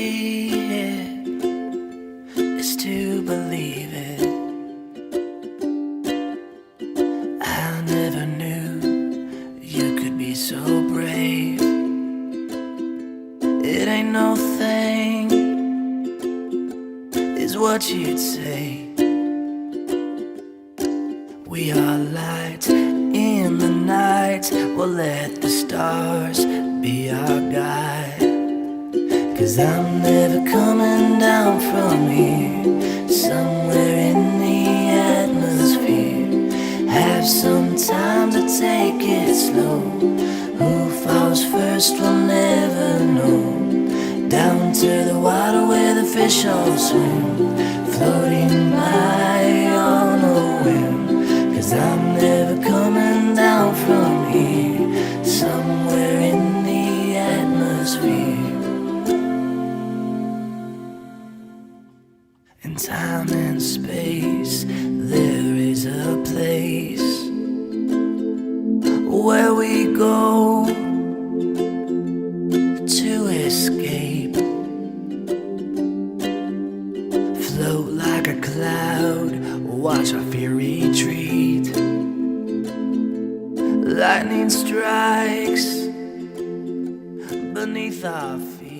see it is to believe it. I never knew you could be so brave. It ain't no thing, is what you'd say. We are light in the night, we'll let the stars be our guide. 'Cause I'm never coming down from here, somewhere in the atmosphere. Have some time to take it slow. Who falls first will never know. Down to the water where the fish all swim, floating by on a whim. 'Cause I'm never coming down from here, somewhere in the atmosphere. In time and space, there is a place where we go to escape. Float like a cloud, watch our fear retreat. Lightning strikes beneath our feet.